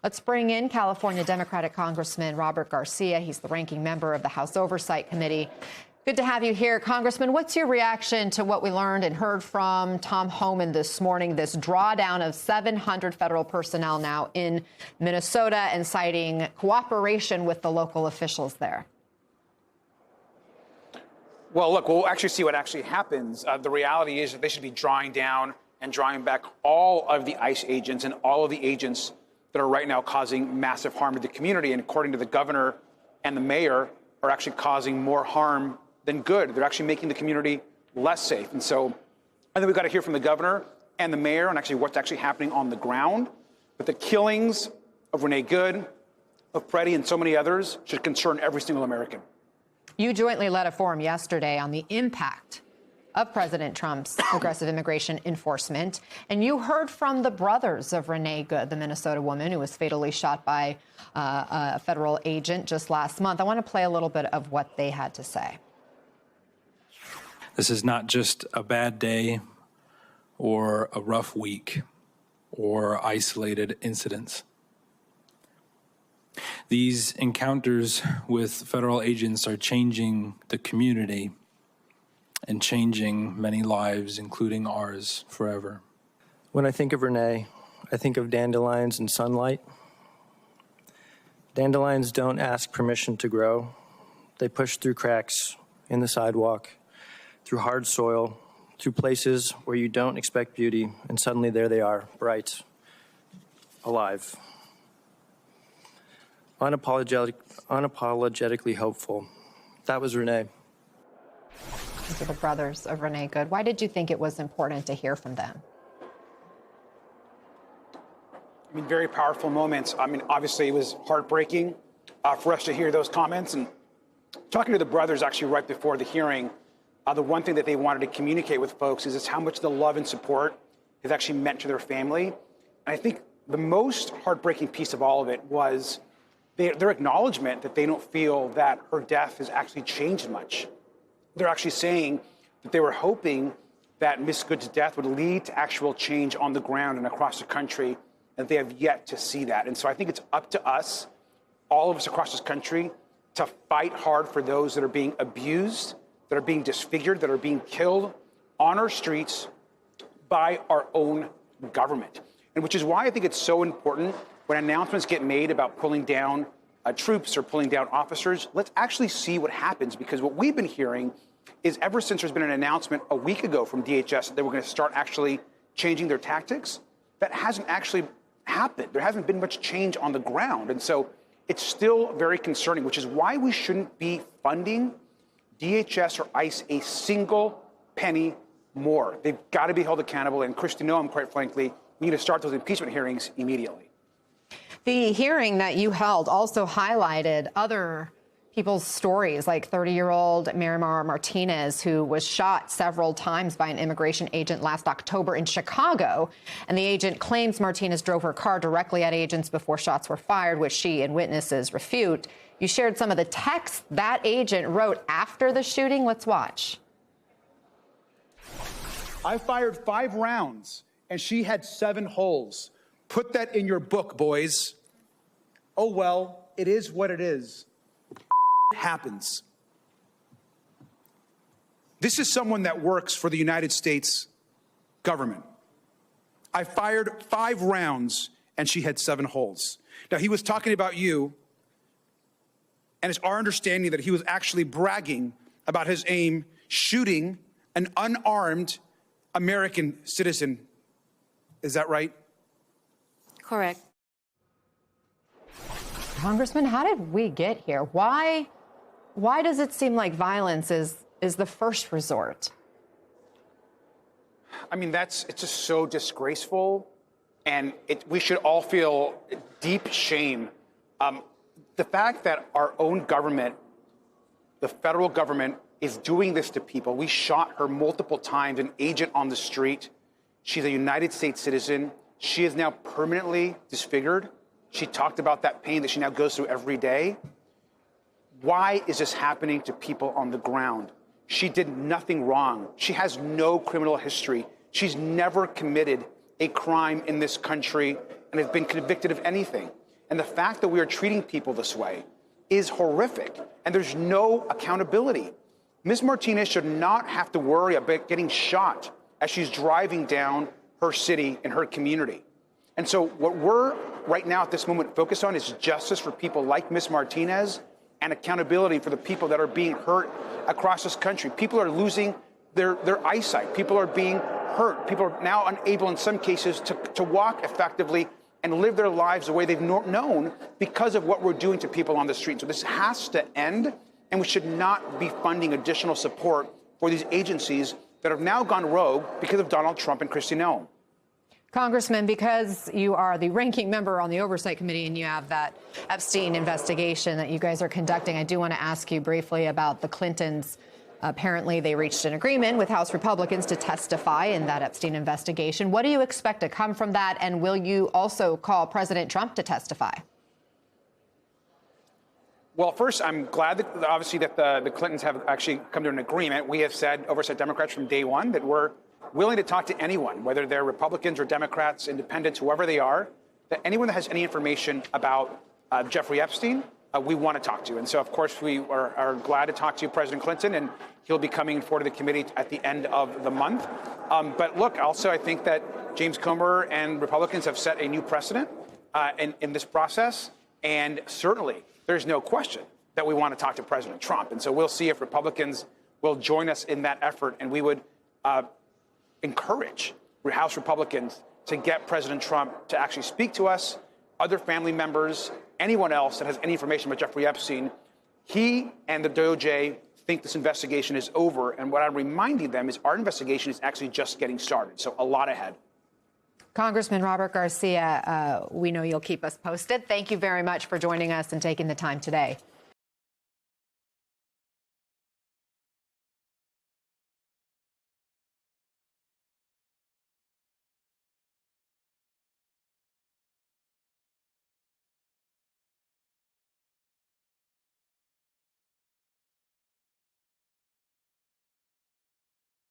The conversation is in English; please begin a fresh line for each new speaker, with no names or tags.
Let's bring in California Democratic Congressman Robert Garcia. He's the ranking member of the House Oversight Committee. Good to have you here, Congressman. What's your reaction to what we learned and heard from Tom Homan this morning, this drawdown of 700 federal personnel now in Minnesota and citing cooperation with the local officials there?
Well, look, we'll actually see what actually happens. The reality is that they should be drawing down and drawing back all of the ICE agents and all of the agents that are right now causing massive harm to the community. And according to the governor and the mayor, are actually causing more harm than good. They're actually making the community less safe. And so I think we've got to hear from the governor and the mayor on actually what's actually happening on the ground. But the killings of Renee Good, of Freddie, and so many others should concern every single American.
You jointly led a forum yesterday on the impact of President Trump's aggressive immigration enforcement. And you heard from the brothers of Renee Good, the Minnesota woman who was fatally shot by a federal agent just last month. I want to play a little bit of what they had to say.
This is not just a bad day or a rough week or isolated incidents. These encounters with federal agents are changing the community and changing many lives, including ours, forever.
When I think of Renee, I think of dandelions and sunlight. Dandelions don't ask permission to grow. They push through cracks in the sidewalk, through hard soil, through places where you don't expect beauty, and suddenly there they are, bright, alive. Unapologetically hopeful. That was Renee.
These are the brothers of Renee Good. Why did you think it was important to hear from them?
I mean, very powerful moments. I mean, obviously it was heartbreaking for us to hear those comments. And talking to the brothers actually right before the hearing, the one thing that they wanted to communicate with folks is how much the love and support has actually meant to their family. And I think the most heartbreaking piece of all of it was their acknowledgement that they don't feel that her death has actually changed much. They're actually saying that they were hoping that Miss Good's death would lead to actual change on the ground and across the country, and they have yet to see that. And so I think it's up to us, all of us across this country, to fight hard for those that are being abused, that are being disfigured, that are being killed on our streets by our own government. And which is why I think it's so important when announcements get made about pulling down troops or pulling down officers, let's actually see what happens. Because what we've been hearing is ever since there's been an announcement a week ago from DHS that they were going to start actually changing their tactics, that hasn't actually happened. There hasn't been much change on the ground. And so it's still very concerning, which is why we shouldn't be funding DHS or ICE a single penny more. They've got to be held accountable. And Kristi Noem, quite frankly, we need to start those impeachment hearings immediately.
The hearing that you held also highlighted other people's stories, like 30-year-old Miramar Martinez, who was shot several times by an immigration agent last October in Chicago. And the agent claims Martinez drove her car directly at agents before shots were fired, which she and witnesses refute. You shared some of the text that agent wrote after the shooting. Let's watch.
I fired 5 rounds, and she had 7 holes. Put that in your book, boys. Oh, well, it is what it is. Happens. This is someone that works for the United States government. I fired 5 rounds, and she had 7 holes. Now, he was talking about you, and it's our understanding that he was actually bragging about his aim shooting an unarmed American citizen. Is that right?
Correct.
Congressman, how did we get here? Why does it seem like violence is the first resort?
I mean, it's just so disgraceful, and we should all feel deep shame. The fact that our own government, the federal government, is doing this to people. We shot her multiple times, an agent on the street. She's a United States citizen. She is now permanently disfigured. She talked about that pain that she now goes through every day. Why is this happening to people on the ground? She did nothing wrong. She has no criminal history. She's never committed a crime in this country and has been convicted of anything. And the fact that we are treating people this way is horrific, and there's no accountability. Ms. Martinez should not have to worry about getting shot as she's driving down her city and her community. And so what we're right now at this moment focused on is justice for people like Ms. Martinez and accountability for the people that are being hurt across this country. People are losing their eyesight. People are being hurt. People are now unable in some cases to walk effectively and live their lives the way they've known because of what we're doing to people on the street. So this has to end, and we should not be funding additional support for these agencies that have now gone rogue because of Donald Trump and Kristi Noem.
Congressman, because you are the ranking member on the Oversight Committee and you have that Epstein investigation that you guys are conducting, I do want to ask you briefly about the Clintons. Apparently, they reached an agreement with House Republicans to testify in that Epstein investigation. What do you expect to come from that? And will you also call President Trump to testify?
Well, first, I'm glad that obviously that the Clintons have actually come to an agreement. We have said, Oversight Democrats, from day one, that we're willing to talk to anyone, whether they're Republicans or Democrats, independents, whoever they are, that anyone that has any information about Jeffrey Epstein, we want to talk to. And so, of course, we are glad to talk to President Clinton, and he'll be coming forward to the committee at the end of the month. But look, also, I think that James Comer and Republicans have set a new precedent in this process. And certainly, there's no question that we want to talk to President Trump. And so we'll see if Republicans will join us in that effort. And we would encourage House Republicans to get President Trump to actually speak to us, other family members, anyone else that has any information about Jeffrey Epstein. He and the DOJ think this investigation is over. And what I'm reminding them is our investigation is actually just getting started. So a lot ahead.
Congressman Robert Garcia, we know you'll keep us posted. Thank you very much for joining us and taking the time today.